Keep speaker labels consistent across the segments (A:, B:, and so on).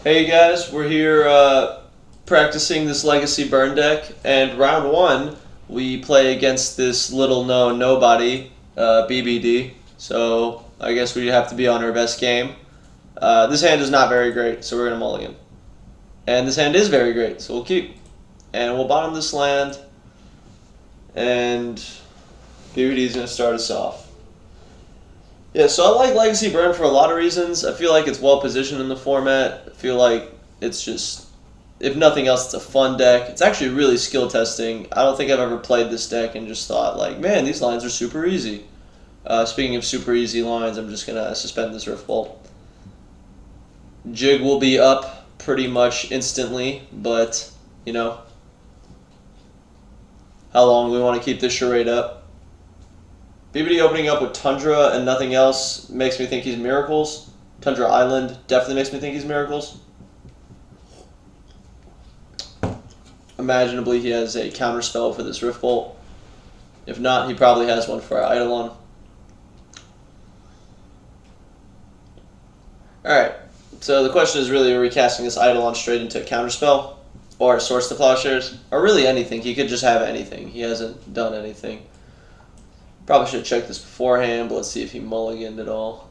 A: Hey guys, we're here practicing this Legacy Burn deck, and round one we play against this little known nobody, BBD. So I guess we have to be on our best game. This hand is not very great, so we're gonna mulligan. And this hand is very great, so we'll keep. And we'll bottom this land, and BBD is gonna start us off. Yeah, so I like Legacy Burn for a lot of reasons. I feel like it's well positioned in the format. I feel like it's just, if nothing else, it's a fun deck. It's actually really skill testing. I don't think I've ever played this deck and just thought, like, man, these lines are super easy. Speaking of super easy lines, I'm just going to suspend this Rift Bolt. Jig will be up pretty much instantly, but, you know, how long do we want to keep this charade up? BBD opening up with Tundra and nothing else makes me think he's Miracles. Tundra Island definitely makes me think he's Miracles. Imaginably, he has a counterspell for this Rift Bolt. If not, he probably has one for our Eidolon. Alright, so the question is really, are we casting this Eidolon straight into a counterspell? Or Source to Plowshares? Or really anything. He could just have anything. He hasn't done anything. Probably should have checked this beforehand, but let's see if he mulliganed at all.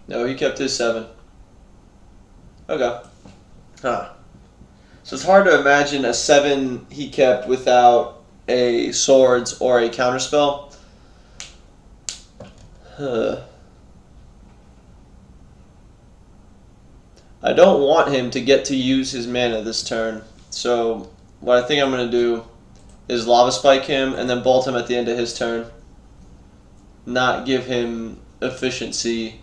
A: No, he kept his 7. Okay. Huh. So it's hard to imagine a 7 he kept without a swords or a counterspell. I don't want him to get to use his mana this turn. So what I think I'm going to do is Lava Spike him and then bolt him at the end of his turn. Not give him efficiency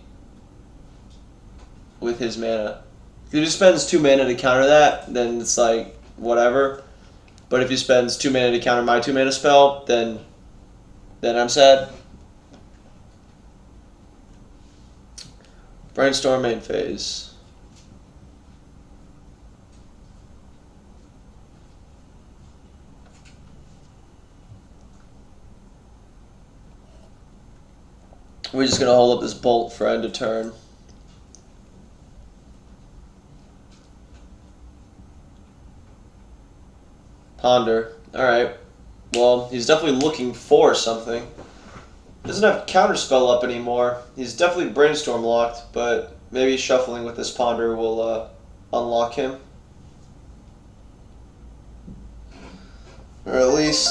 A: with his mana. If he just spends 2 mana to counter that, then it's like, whatever. But if he spends 2 mana to counter my 2 mana spell, then I'm sad. Brainstorm main phase. We're just going to hold up this bolt for end of turn. Ponder. Alright. Well, he's definitely looking for something. Doesn't have Counterspell up anymore. He's definitely Brainstorm locked, but maybe shuffling with this Ponder will unlock him. Or at least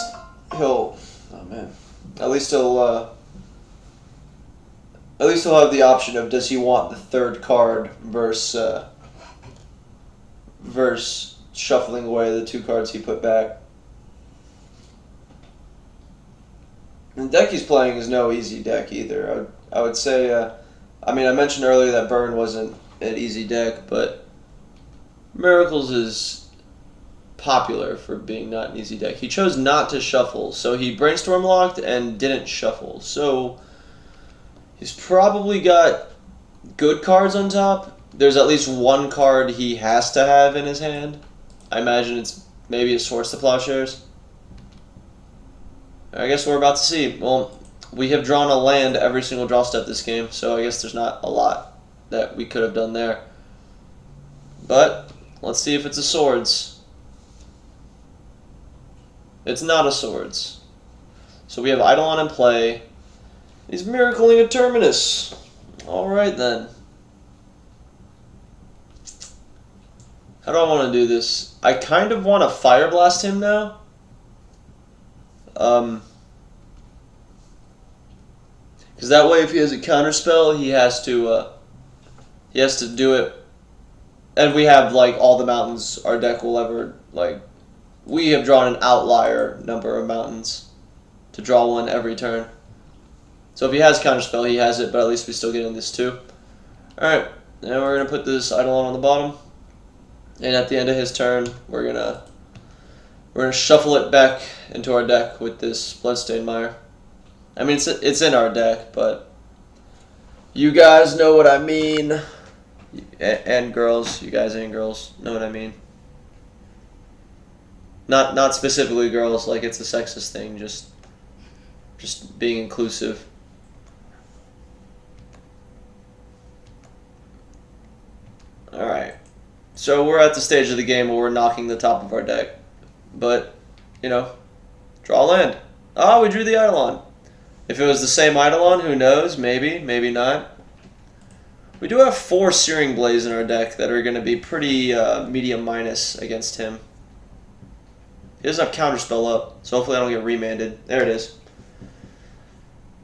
A: he'll... Oh, man. At least he'll have the option of, does he want the 3rd card versus shuffling away the 2 cards he put back. The deck he's playing is no easy deck either. I would say, I mean, I mentioned earlier that Burn wasn't an easy deck, but Miracles is popular for being not an easy deck. He chose not to shuffle, so he Brainstorm locked and didn't shuffle. So he's probably got good cards on top. There's at least one card he has to have in his hand. I imagine it's maybe a Source to Plowshares. I guess we're about to see. Well, we have drawn a land every single draw step this game, so I guess there's not a lot that we could have done there. But let's see if it's a Swords. It's not a Swords. So we have Eidolon in play. He's miracling a Terminus. Alright then. How do I want to do this? I kind of want to Fire Blast him now. Because that way if he has a counterspell, he has to do it. And we have, like, all the mountains our deck will ever, like, we have drawn an outlier number of mountains to draw one every turn. So if he has Counterspell, he has it, but at least we still get in this too. Alright, now we're going to put this Eidolon on the bottom. And at the end of his turn, we're gonna shuffle it back into our deck with this Bloodstained Mire. I mean, it's in our deck, but you guys know what I mean. And girls, you guys and girls know what I mean. Not specifically girls, like it's a sexist thing, just being inclusive. So we're at the stage of the game where we're knocking the top of our deck. But, you know, draw land. Oh, we drew the Eidolon. If it was the same Eidolon, who knows? Maybe, maybe not. We do have 4 Searing Blades in our deck that are going to be pretty medium minus against him. He doesn't have Counterspell up, so hopefully I don't get remanded. There it is.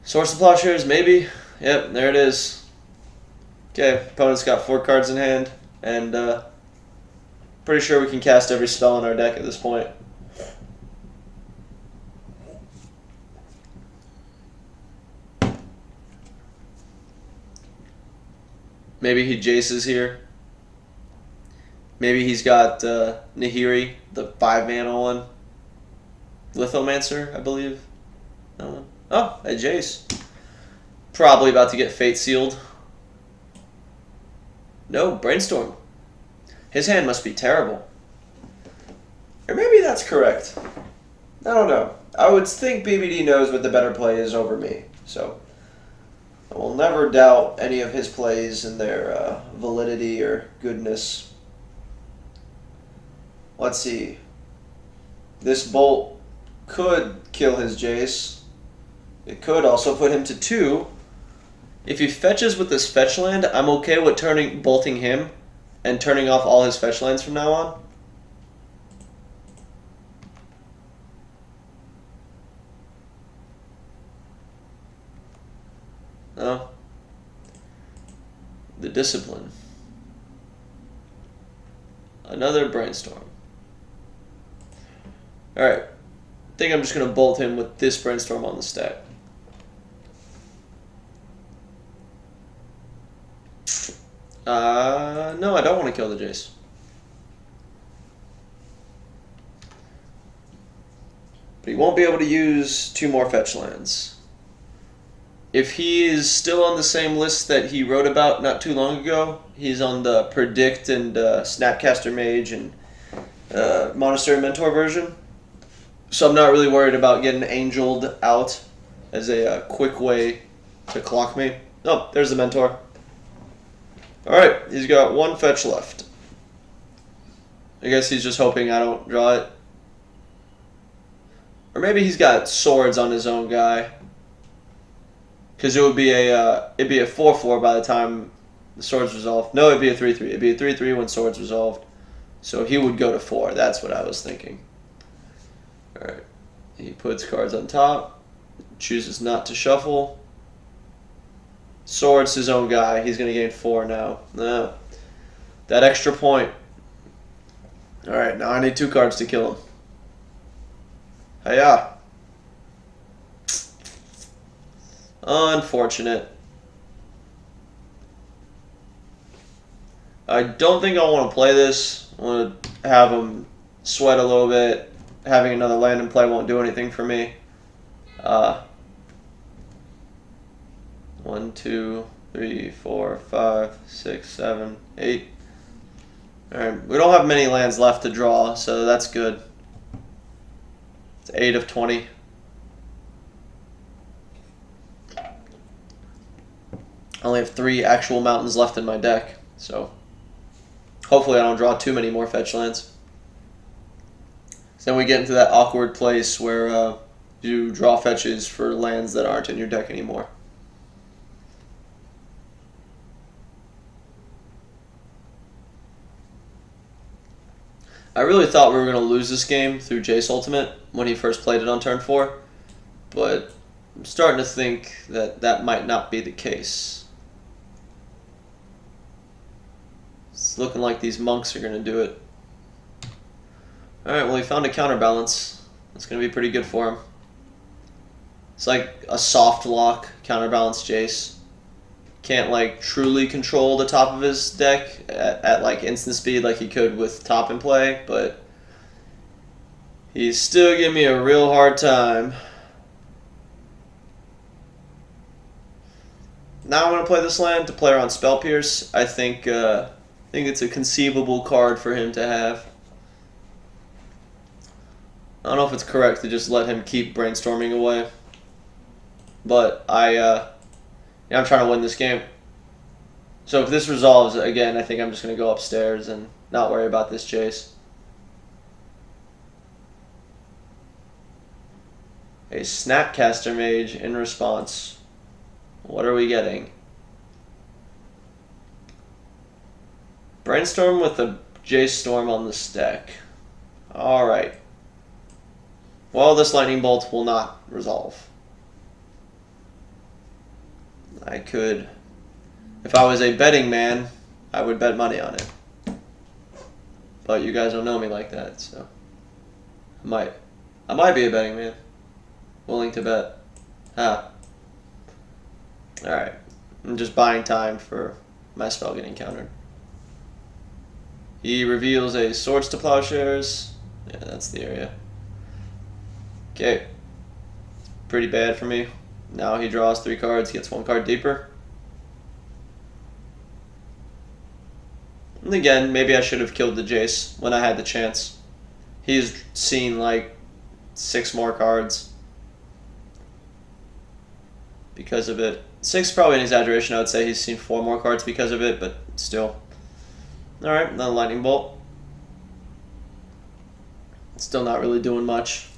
A: Swords to Plowshares, maybe. Yep, there it is. Okay, opponent's got 4 cards in hand, and pretty sure we can cast every spell in our deck at this point. Maybe he Jaces here. Maybe he's got Nahiri, the 5-mana one. Lithomancer, I believe. Oh, a Jace. Probably about to get Fate Sealed. No, Brainstorm. His hand must be terrible. Or maybe that's correct. I don't know. I would think BBD knows what the better play is over me. So I will never doubt any of his plays and their validity or goodness. Let's see. This Bolt could kill his Jace. It could also put him to 2. If he fetches with this fetch land, I'm okay with bolting him and turning off all his fetch lands from now on. No. The Discipline. Another Brainstorm. Alright. I think I'm just going to bolt him with this Brainstorm on the stack. No, I don't want to kill the Jace. But he won't be able to use 2 more fetch lands. If he is still on the same list that he wrote about not too long ago, he's on the Predict and Snapcaster Mage and Monastery Mentor version. So I'm not really worried about getting Angeled out as a quick way to clock me. Oh, there's the Mentor. Alright, he's got 1 fetch left. I guess he's just hoping I don't draw it. Or maybe he's got swords on his own guy. Because it would be it'd be a 4/4 by the time the swords resolved. No, it'd be a 3/3. It'd be a 3/3 when swords resolved. So he would go to 4. That's what I was thinking. Alright. He puts cards on top. Chooses not to shuffle. Swords his own guy. He's going to gain 4 now. No. That extra point. Alright, now I need 2 cards to kill him. Hiya. Unfortunate. I don't think I want to play this. I want to have him sweat a little bit. Having another land in play won't do anything for me. 1, 2, 3, 4, 5, 6, 7, 8. Alright, we don't have many lands left to draw, so that's good. It's 8 of 20. I only have 3 actual mountains left in my deck, so hopefully I don't draw too many more fetch lands. So then we get into that awkward place where you draw fetches for lands that aren't in your deck anymore. I really thought we were going to lose this game through Jace Ultimate when he first played it on turn 4, but I'm starting to think that that might not be the case. It's looking like these monks are going to do it. Alright, well he found a counterbalance. That's going to be pretty good for him. It's like a soft lock counterbalance Jace. Can't like truly control the top of his deck at like instant speed like he could with top in play, but he's still giving me a real hard time. Now I'm going to play this land to play around Spell Pierce. I think it's a conceivable card for him to have. I don't know if it's correct to just let him keep brainstorming away, but I'm trying to win this game. So if this resolves, again, I think I'm just going to go upstairs and not worry about this Jace. A Snapcaster Mage in response. What are we getting? Brainstorm with a Jace Storm on the stack. Alright. Well, this Lightning Bolt will not resolve. I could... If I was a betting man, I would bet money on it. But you guys don't know me like that, so... I might be a betting man. Willing to bet. Alright. I'm just buying time for my spell getting countered. He reveals a Swords to Plowshares. Yeah, that's the area. Okay. Pretty bad for me. Now he draws 3 cards, gets 1 card deeper. And again, maybe I should have killed the Jace when I had the chance. He's seen like 6 more cards because of it. 6 is probably an exaggeration. I would say he's seen 4 more cards because of it, but still. Alright, another Lightning Bolt. Still not really doing much.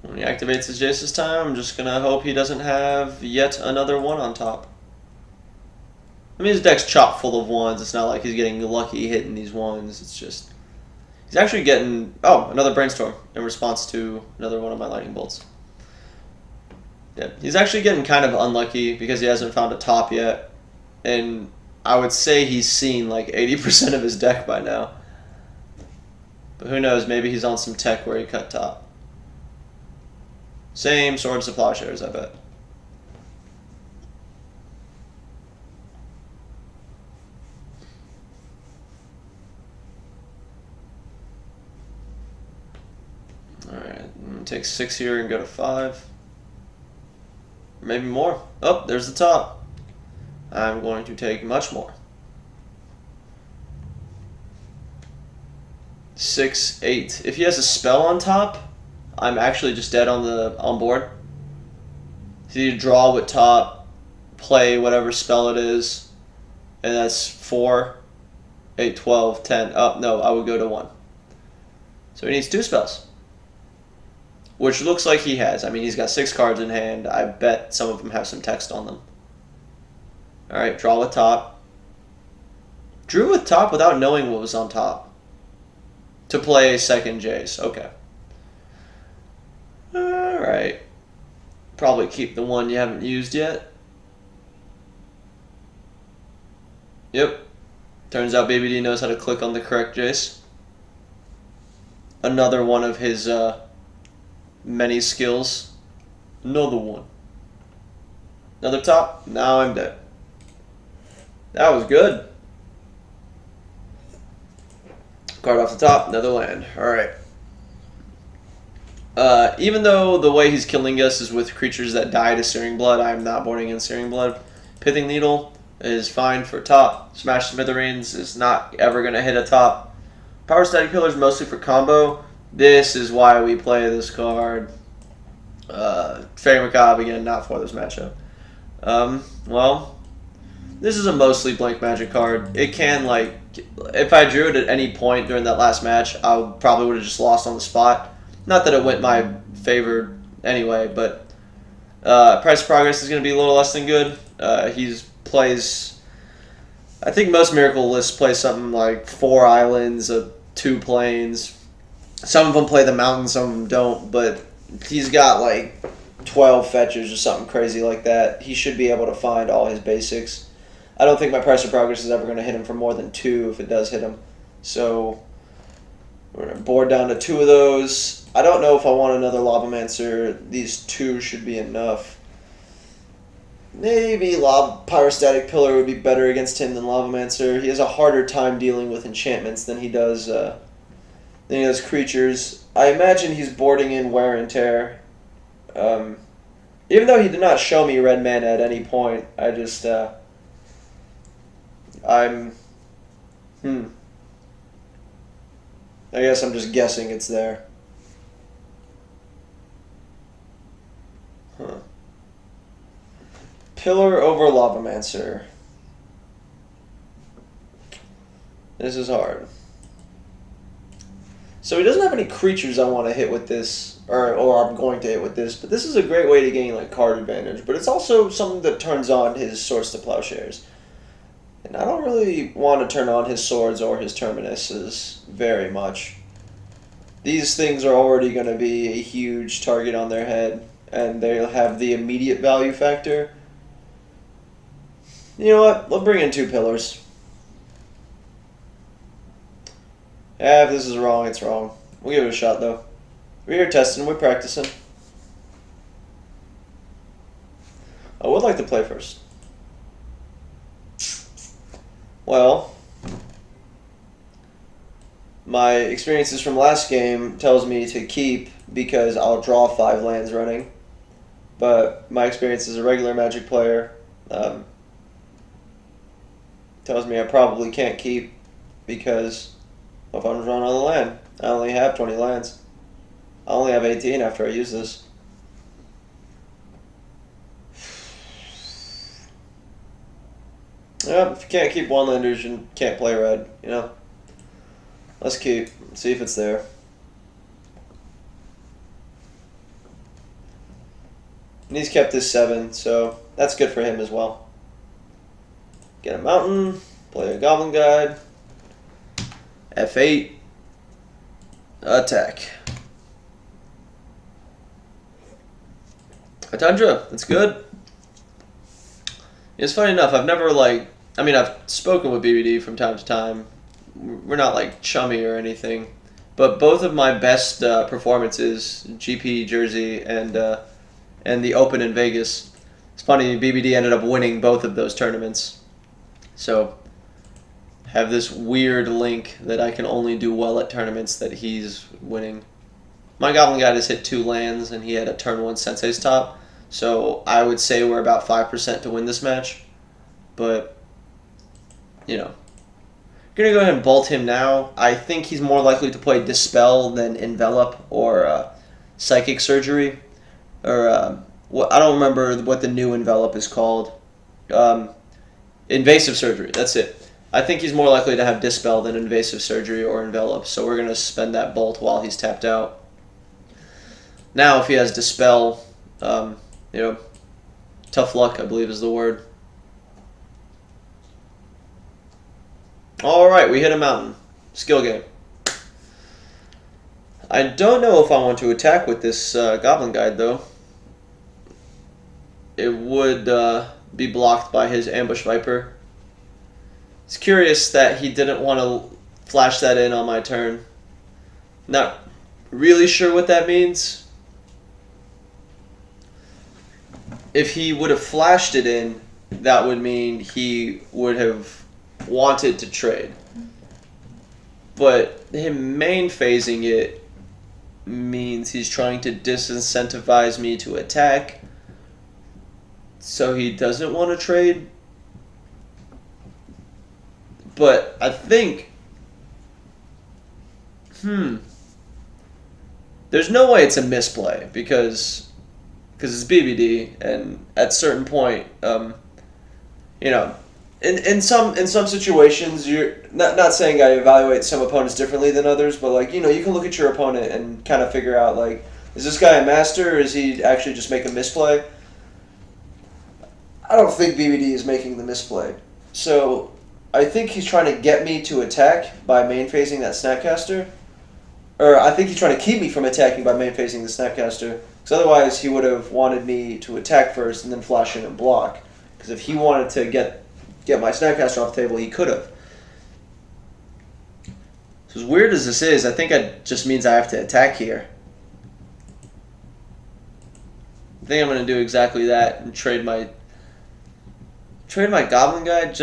A: When he activates his Jace this time, I'm just going to hope he doesn't have yet another 1 on top. I mean, his deck's chock full of 1s. It's not like he's getting lucky hitting these 1s. It's just... He's actually getting... Oh, another Brainstorm in response to another one of my Lightning Bolts. Yeah, he's actually getting kind of unlucky because he hasn't found a top yet. And I would say he's seen like 80% of his deck by now. But who knows, maybe he's on some tech where he cut top. Same Swords to Plowshares, I bet. Alright, take 6 here and go to 5. Maybe more. Oh, there's the top. I'm going to take much more. 6, 8. If he has a spell on top, I'm actually just dead on board. So you draw with top, play whatever spell it is, and that's 4, 8, 12, 10. Oh, no, I would go to 1. So he needs 2 spells. Which looks like he has. I mean, he's got 6 cards in hand. I bet some of them have some text on them. Alright, draw with top. Drew with top without knowing what was on top. To play a second Jace. Okay. Alright. Probably keep the 1 you haven't used yet. Yep. Turns out Baby D knows how to click on the correct Jace. Another one of his many skills. Another one. Another top. Now I'm dead. That was good. Card off the top. Another land. Alright. Even though the way he's killing us is with creatures that die to Searing Blood, I am not boarding in Searing Blood. Pithing Needle is fine for top. Smash Smithereens is not ever going to hit a top. Power Static Pillar is mostly for combo. This is why we play this card. Fairy Macabre, again, not for this matchup. Well, this is a mostly blank magic card. It can, like, if I drew it at any point during that last match, I probably would have just lost on the spot. Not that it went my favor anyway, but Price of Progress is going to be a little less than good. He plays, I think most Miracle lists play something like 4 islands, 2 plains. Some of them play the mountain, some of them don't, but he's got like 12 fetches or something crazy like that. He should be able to find all his basics. I don't think my Price of Progress is ever going to hit him for more than 2 if it does hit him. So we're going to board down to 2 of those. I don't know if I want another Lavamancer. These 2 should be enough. Maybe Pyrostatic Pillar would be better against him than Lavamancer. He has a harder time dealing with enchantments than he does creatures. I imagine he's boarding in Wear and Tear. Even though he did not show me red mana at any point, I just, I guess I'm just guessing it's there. Pillar over Lavamancer. This is hard. So he doesn't have any creatures I want to hit with this, or I'm going to hit with this, but this is a great way to gain like card advantage, but it's also something that turns on his Swords to Plowshares. And I don't really want to turn on his Swords or his Terminuses very much. These things are already going to be a huge target on their head, and they'll have the immediate value factor. You know what? We'll bring in 2 pillars. Yeah, if this is wrong, it's wrong. We'll give it a shot, though. We're here testing, we're practicing. I would like to play first. Well, my experiences from last game tells me to keep because I'll draw 5 lands running. But my experience as a regular Magic player tells me I probably can't keep because if I'm drawing on the land, I only have 20 lands. I only have 18 after I use this. Yeah, if you can't keep 1-landers, you can't play red, you know? Let's keep, see if it's there. And he's kept his 7, so that's good for him as well. Get a mountain, play a Goblin Guide, F8, attack. A Tundra, that's good. It's funny enough, I've never I've spoken with BBD from time to time. We're not like chummy or anything, but both of my best performances, GP Jersey and the Open in Vegas. It's funny, BBD ended up winning both of those tournaments. So, have this weird link that I can only do well at tournaments that he's winning. My Goblin Guide has hit 2 lands, and he had a turn 1 Sensei's Top. So, I would say we're about 5% to win this match. But, you know. I'm going to go ahead and bolt him now. I think he's more likely to play Dispel than Envelop or Psychic Surgery. Or, I don't remember what the new Envelop is called. Invasive Surgery, that's it. I think he's more likely to have Dispel than Invasive Surgery or Envelop, so we're going to spend that bolt while he's tapped out. Now, if he has Dispel, tough luck, I believe is the word. Alright, we hit a mountain. Skill game. I don't know if I want to attack with this Goblin Guide, though. It would be blocked by his Ambush Viper. It's curious that he didn't want to flash that in on my turn. Not really sure what that means. If he would have flashed it in, that would mean he would have wanted to trade. But him main phasing it means he's trying to disincentivize me to attack, so he doesn't want to trade. But I think, there's no way it's a misplay because it's BBD, and at a certain point, in some situations, you're not saying I evaluate some opponents differently than others, but you can look at your opponent and kind of figure out is this guy a master or is he actually just make a misplay? I don't think BBD is making the misplay, so I think he's trying to get me to attack by main phasing that Snapcaster. Or I think he's trying to keep me from attacking by main phasing the Snapcaster. Because otherwise he would have wanted me to attack first and then flash in and block. Because if he wanted to get my Snapcaster off the table, he could have. So as weird as this is, I think it just means I have to attack here. I think I'm going to do exactly that and trade my Goblin Guide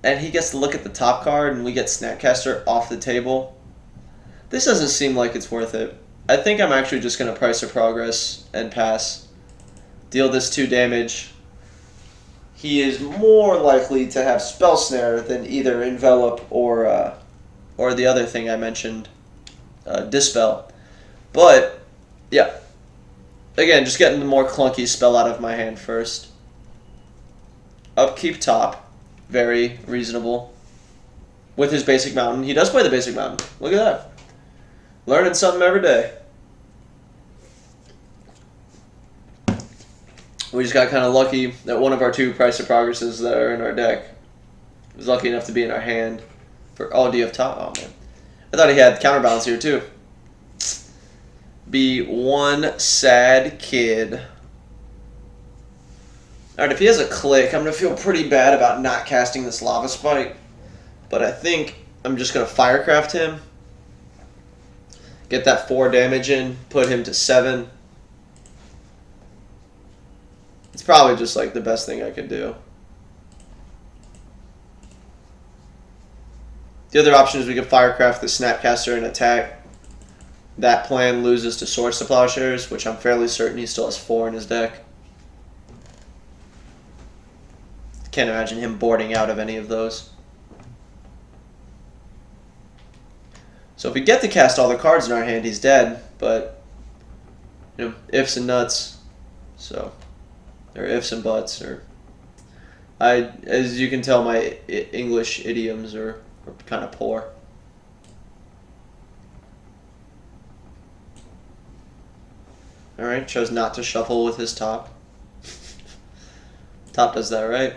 A: and he gets to look at the top card and we get Snapcaster off the table. This doesn't seem like it's worth it. I think I'm actually just going to Price of Progress and pass. Deal this 2 damage. He is more likely to have Spell Snare than either Envelop or the other thing I mentioned, Dispel. But, yeah. Again, just getting the more clunky spell out of my hand first. upkeep top. Very reasonable. With his basic mountain. He does play the basic mountain. Look at that. Learning something every day. We just got kind of lucky that one of our 2 Price of Progresses that are in our deck was lucky enough to be in our hand. Oh, do you have top? Oh, man. I thought he had counterbalance here, too. Be one sad kid. Alright, if he has a click, I'm going to feel pretty bad about not casting this Lava Spike. But I think I'm just going to Firecraft him. Get that 4 damage in. Put him to 7. It's probably just like the best thing I could do. The other option is we could Firecraft the Snapcaster and attack. That plan loses to Swords to Plowshares, which I'm fairly certain he still has 4 in his deck. Can't imagine him boarding out of any of those. So if we get to cast all the cards in our hand, he's dead. But, you know, ifs and nuts. So, or ifs and buts. Or as you can tell, my English idioms are kind of poor. Alright, chose not to shuffle with his top. Top does that, right?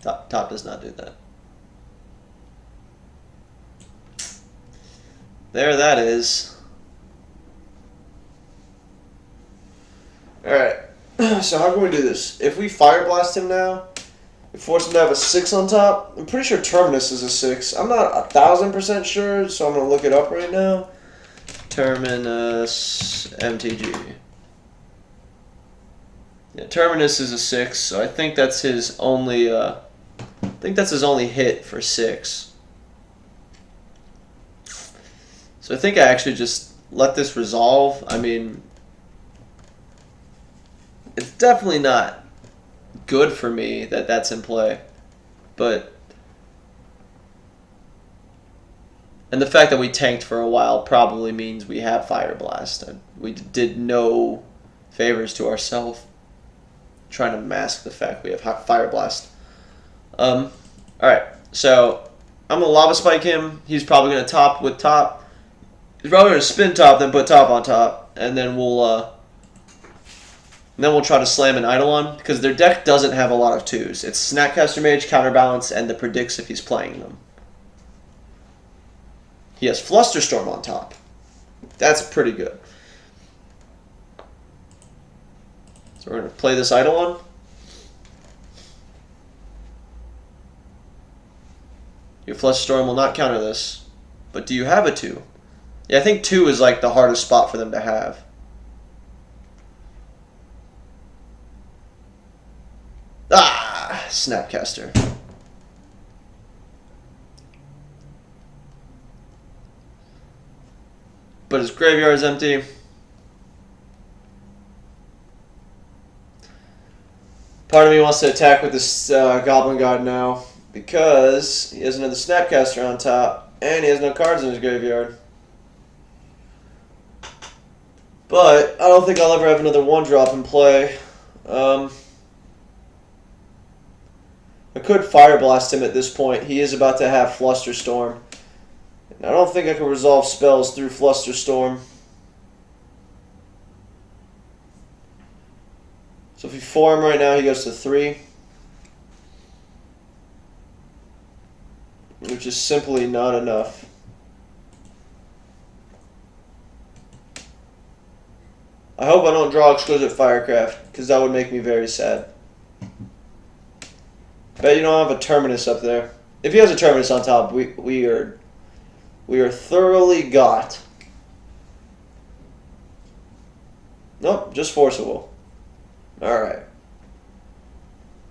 A: Top does not do that. There that is. Alright, so how can we do this? If we Fire Blast him now, we force him to have a 6 on top. I'm pretty sure Terminus is a 6. I'm not 1000% sure, so I'm going to look it up right now. Terminus MTG. Yeah, Terminus is a 6, so I think that's his only hit for 6. So I think I actually just let this resolve. I mean, it's definitely not good for me that that's in play, but and the fact that we tanked for a while probably means we have Fire Blast. We did no favors to ourselves trying to mask the fact we have Fire Blast. Alright, so I'm going to Lava Spike him. He's probably going to top with top. He's probably going to spin top, then put top on top, and then we'll try to slam an Eidolon, because their deck doesn't have a lot of 2s. It's Snapcaster Mage, Counterbalance, and the Predicts if he's playing them. He has Flusterstorm on top. That's pretty good. So we're going to play this Eidolon. Your Flusterstorm will not counter this. But do you have a 2? Yeah, I think 2 is like the hardest spot for them to have. Ah! Snapcaster. But his graveyard is empty. Part of me wants to attack with this Goblin God now, because he has another Snapcaster on top, and he has no cards in his graveyard. But I don't think I'll ever have another 1-drop in play. I could Fire Blast him at this point. He is about to have Flusterstorm. I don't think I can resolve spells through Flusterstorm. So if you 4 him right now, he goes to 3. Which is simply not enough. I hope I don't draw Exquisite Firecraft, because that would make me very sad. Bet you don't have a Terminus up there. If he has a Terminus on top, we are thoroughly got. Nope, just Forcible. Alright.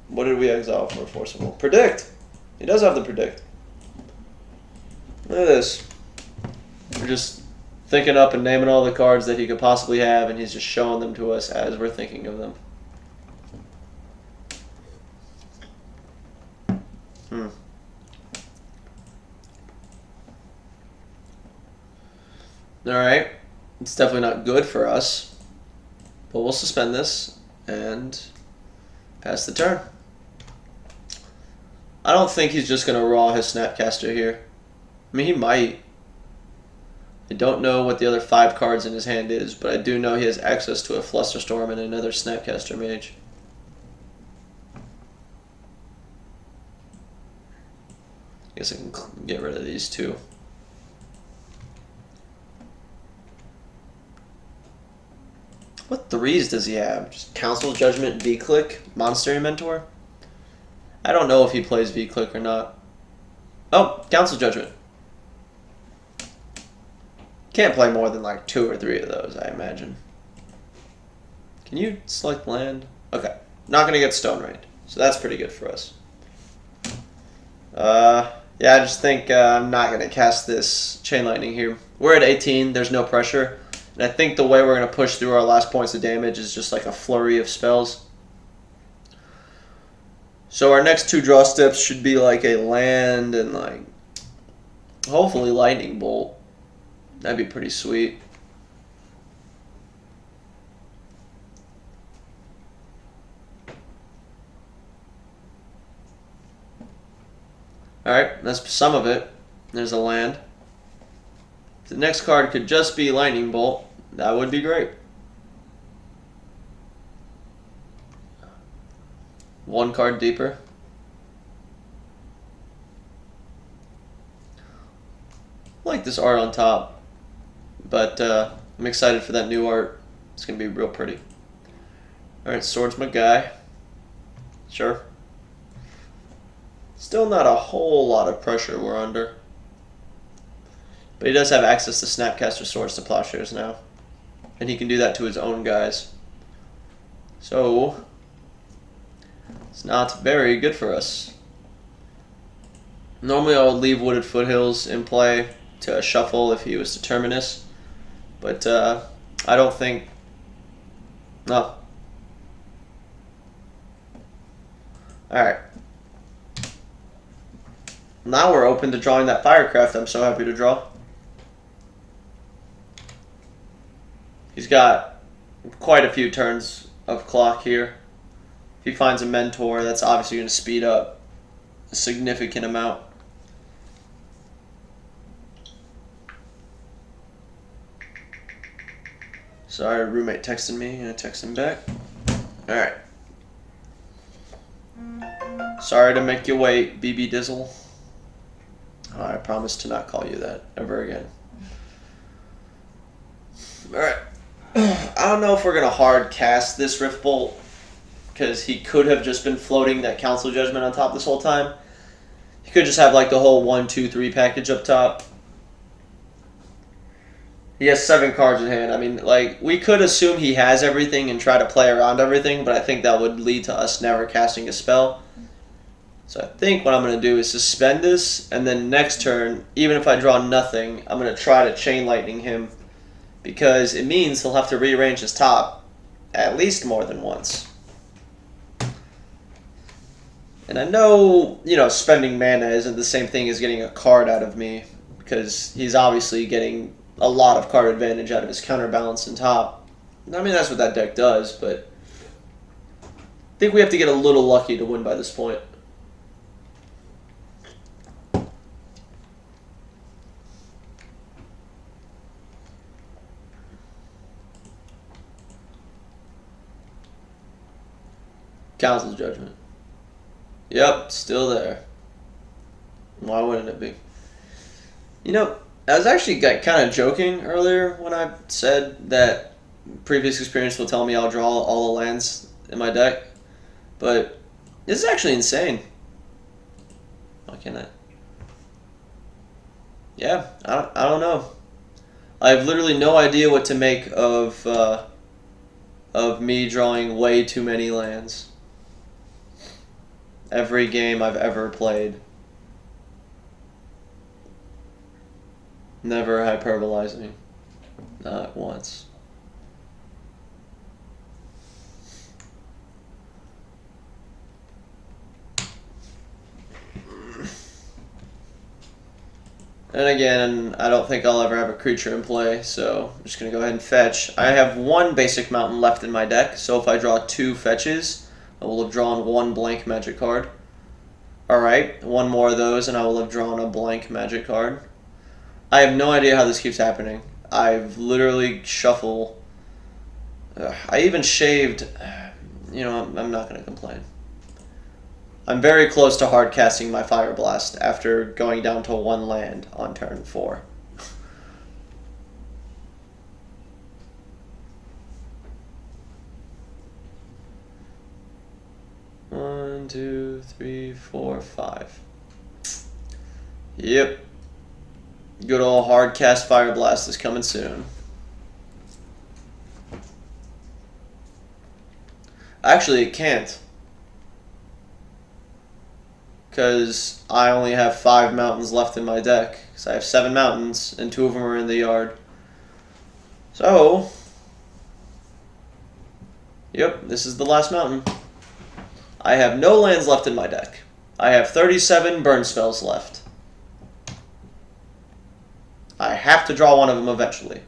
A: What did we exile for Forcible? Predict! He does have the Predict. Look at this. We're just thinking up and naming all the cards that he could possibly have, and he's just showing them to us as we're thinking of them. Alright. It's definitely not good for us. But we'll suspend this and pass the turn. I don't think he's just going to raw his Snapcaster here. I mean, he might. I don't know what the other 5 cards in his hand is, but I do know he has access to a Flusterstorm and another Snapcaster Mage. I guess I can get rid of these 2. What 3s does he have? Just Council Judgment, V-Click, Monastery Mentor? I don't know if he plays V-Click or not. Oh, Council Judgment. Can't play more than like 2 or 3 of those, I imagine. Can you select land? Okay. Not going to get Stone Rained. So that's pretty good for us. Yeah, I just think I'm not going to cast this Chain Lightning here. We're at 18. There's no pressure. And I think the way we're going to push through our last points of damage is just like a flurry of spells. So our next 2 draw steps should be like a land and like hopefully Lightning Bolt. That'd be pretty sweet. Alright, that's some of it. There's a land. If the next card could just be Lightning Bolt, that would be great. 1 card deeper. I like this art on top, but I'm excited for that new art. It's going to be real pretty. Alright, Sword's my guy. Sure. Still not a whole lot of pressure we're under. But he does have access to Snapcaster Swords to Plowshares now. And he can do that to his own guys. So, it's not very good for us. Normally I would leave Wooded Foothills in play to shuffle if he was to Terminus. But I don't think... No. Alright. Now we're open to drawing that Firecraft I'm so happy to draw. He's got quite a few turns of clock here. If he finds a Mentor, that's obviously going to speed up a significant amount. Sorry, roommate texted me. I'm going to text him back. Alright. Sorry to make you wait, BB Dizzle. Oh, I promise to not call you that ever again. Alright. I don't know if we're going to hard cast this Rift Bolt, because he could have just been floating that Council Judgment on top this whole time. He could just have like the whole 1, 2, 3 package up top. He has 7 cards in hand. I mean, like, we could assume he has everything and try to play around everything, but I think that would lead to us never casting a spell. So I think what I'm going to do is suspend this, and then next turn, even if I draw nothing, I'm going to try to Chain Lightning him, because it means he'll have to rearrange his top at least more than once. And I know, you know, spending mana isn't the same thing as getting a card out of me, because he's obviously getting a lot of card advantage out of his counterbalance and top. I mean, that's what that deck does, but I think we have to get a little lucky to win by this point. Council's Judgment. Yep, still there. Why wouldn't it be? You know, I was actually kind of joking earlier when I said that previous experience will tell me I'll draw all the lands in my deck, but this is actually insane. Why can't I? Yeah, I don't know. I have literally no idea what to make of me drawing way too many lands. Every game I've ever played. Never hyperbolizing. Not once. And again, I don't think I'll ever have a creature in play, so I'm just going to go ahead and fetch. I have 1 basic mountain left in my deck, so if I draw 2 fetches, I will have drawn 1 blank magic card. Alright, one more of those and I will have drawn a blank magic card. I have no idea how this keeps happening. I've literally shuffled. I even shaved. You know, I'm not going to complain. I'm very close to hard casting my Fire Blast after going down to one land on turn 4. One, two, three, four, 5. Yep. Good old hard cast Fire Blast is coming soon. Actually, it can't. Because I only have 5 mountains left in my deck. Because I have 7 mountains, and 2 of them are in the yard. So, yep, this is the last mountain. I have no lands left in my deck. I have 37 burn spells left. I have to draw one of them eventually.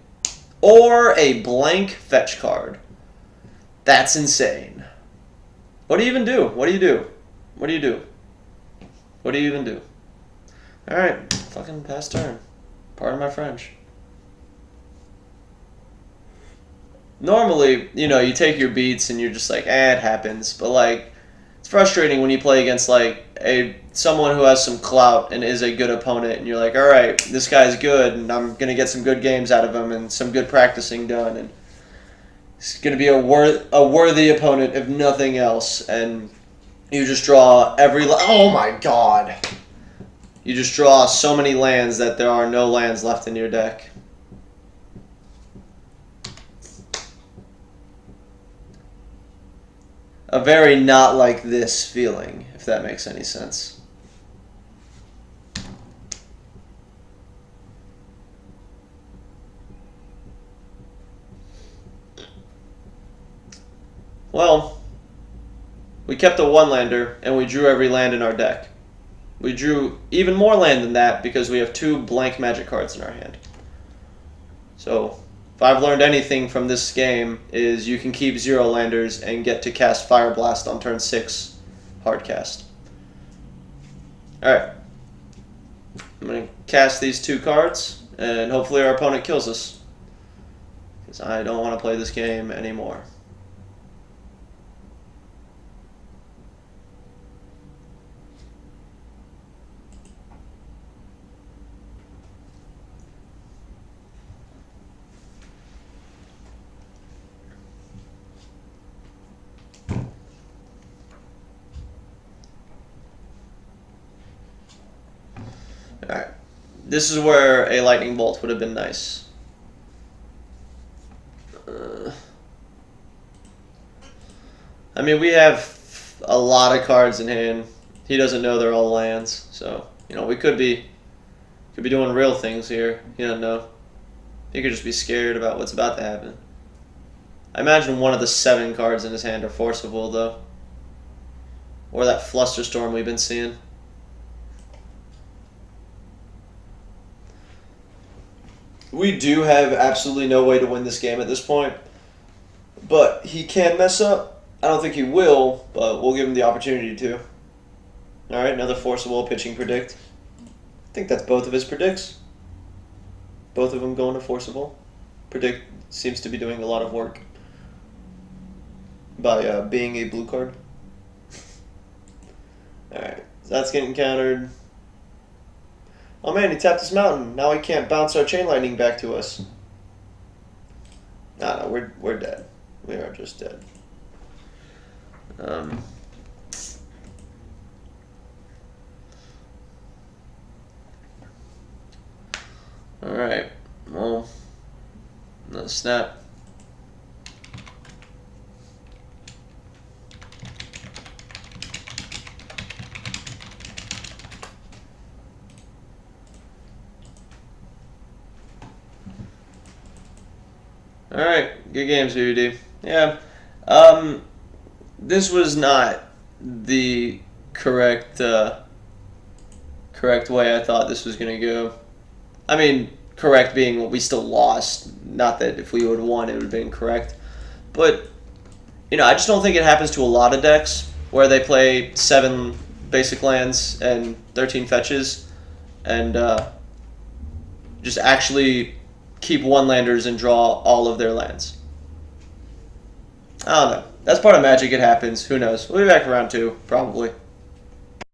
A: Or a blank fetch card. That's insane. What do you even do? What do you do? What do you do? What do you even do? Alright, fucking pass turn. Pardon my French. Normally, you know, you take your beats and you're just like, it happens. But, like, it's frustrating when you play against, like, someone who has some clout and is a good opponent. And you're like, alright, this guy's good and I'm going to get some good games out of him and some good practicing done. And it's going to be a worthy opponent, if nothing else. And you just draw oh my god! You just draw so many lands that there are no lands left in your deck. A very not like this feeling, if that makes any sense. Well, we kept a 1-lander, and we drew every land in our deck. We drew even more land than that because we have 2 blank magic cards in our hand. So, if I've learned anything from this game, is you can keep 0 landers and get to cast Fire Blast on turn 6 hard cast. Alright. I'm going to cast these 2 cards, and hopefully our opponent kills us. Because I don't want to play this game anymore. Alright, this is where a lightning bolt would have been nice. I mean, we have a lot of cards in hand. He doesn't know they're all lands, so you know we could be doing real things here. He doesn't know. He could just be scared about what's about to happen. I imagine one of the 7 cards in his hand are forcible, though, or that Flusterstorm we've been seeing. We do have absolutely no way to win this game at this point, but he can mess up. I don't think he will, but we'll give him the opportunity to. Alright, another forcible pitching predict. I think that's both of his predicts. Both of them going to forcible. Predict seems to be doing a lot of work by being a blue card. Alright, so that's getting countered. Oh man, he tapped his mountain. Now he can't bounce our chain lightning back to us. No, we're dead. We are just dead. Alright. Well, let's snap. Alright, good games, VVD. Yeah. This was not the correct way I thought this was going to go. I mean, correct being we still lost. Not that if we would have won, it would have been correct. But, you know, I just don't think it happens to a lot of decks where they play 7 basic lands and 13 fetches, and just actually keep one landers and draw all of their lands. I don't know. That's part of Magic. It happens. Who knows? We'll be back for round 2, probably.